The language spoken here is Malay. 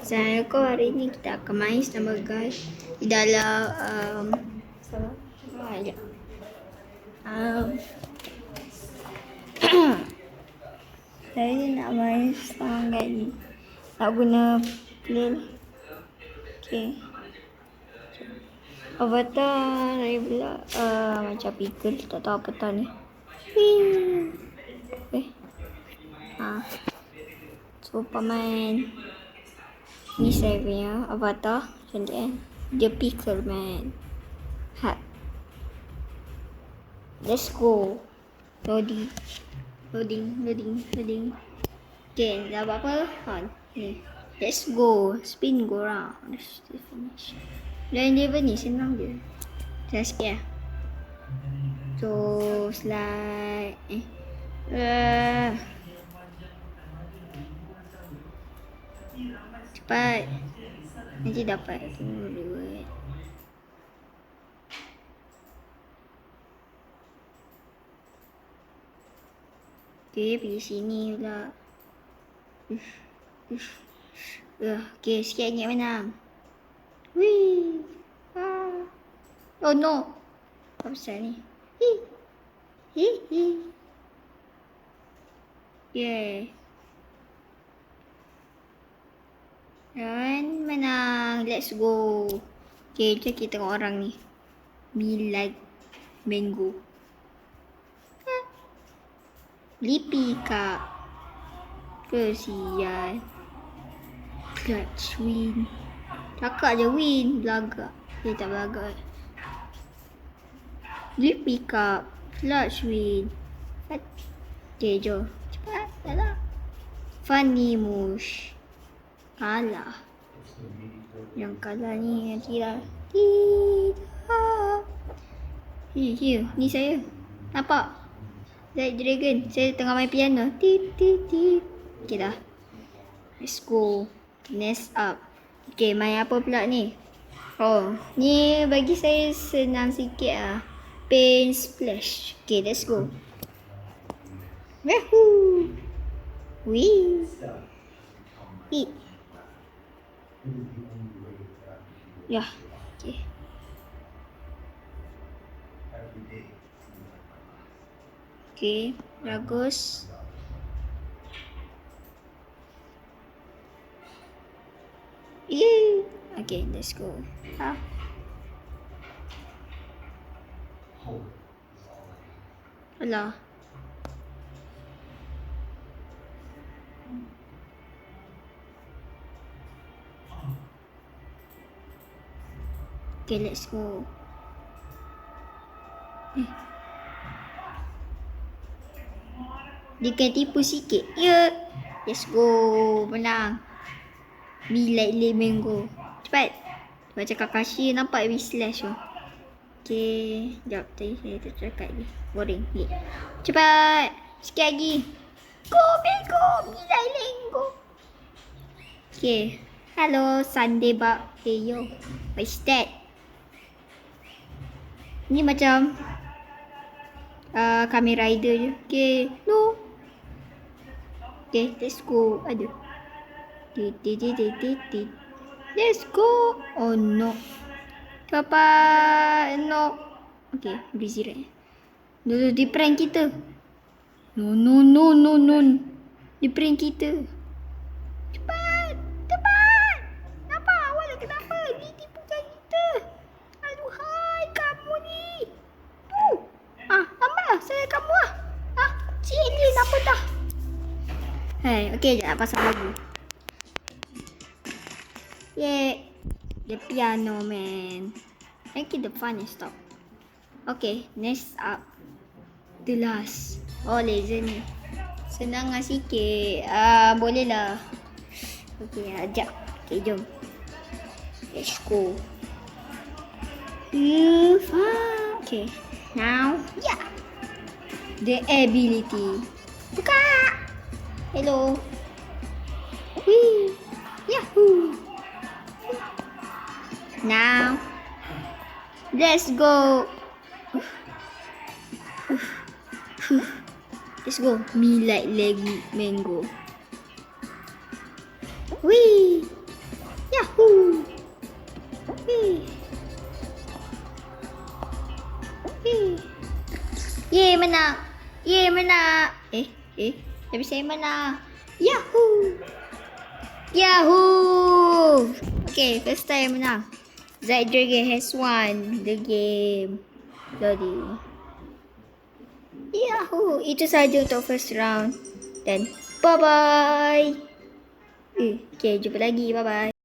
Assalamualaikum. Hari ni kita akan main sama guys di dalam saya ni nak main sama guys ni. Nak guna play. Okay. Avatar saya pula macam pickle, tak tahu apa tau ni. Superman. Ni saya punya avatar. Cantik kan? Dia pickle man. Let's go. Loading. Okay, dah buat apa? Ni. Let's go. Spin go round. Let's finish. Dan dia ni senang je. Saya sikit lah. So, slide. Cepat. Nanti dapat. Okay, pergi sini pula. Okay, sikit lagi menang. Wih. Oh no. Apa pasal ni? Yeah. Dan menang. Let's go. Okay, kita tengok orang ni. Me like mango. Lipi kak. Kesian. Clutch win. Cakap je win. Belagak. Dia tak belagak. Lipi kak. Clutch win. Okay, jom. Cepat. Salah. Funny mush. Kalah. Yang kalah ni nanti lah. Here. Ni saya. Nampak? Saya dragon. Saya tengah main piano. Okay dah. Let's go. Next up. Okay, main apa pula ni? Oh, ni bagi saya senang sikit lah. Paint splash. Okay, let's go. Woohoo. Wee. Eat. Ya. Okay. Okay, bagus. Okay, let's go. Alah. Okay, let's go. Dia kena tipu sikit. Ya. Let's go. Menang. Me like mango. Cepat. Macam Kakashi nampak we slash tu. Okay. Sekejap. Tadi saya tercakap lagi. Boring. Cepat. Sikit lagi. Go mango. Me like mango. Okay. Hello Sunday bug. Hey yo. What's that? Ni macam Kamen Rider je. Okay. No. Okay, let's go. Aduh. Let's go. Oh no. Papa. No. Okay, busy right. No, dia prank kita. No. Dia prank kita. Cepat. Kenapa? Awak kenapa? Dia tipukan kita. Aduhai, kamu ni. Tambah. Saya kamu lah. Cilin apa dah? Hai, okay je nak pasang lagu. Yeah. The piano man. Make it the fun and stop. Okay, next up. The last. Oh, laser ni. Senang lah sikit. Boleh lah. Okay, ajak. Okay, jom. Let's go. Okay. Now, yeah. The ability. Buka. Hello. Wee. Yahoo. Now, let's go. Let's go. Me like mango. Wee. Yahoo! Wee. Wee. Yeay, menang. Yeay, menang. Tapi saya menang. Yahoo! Yahoo! Okay, first time menang. Zaid Dragon has won the game. Loading. Yahoo! Itu saja untuk first round. Dan bye-bye. Okay, jumpa lagi. Bye-bye.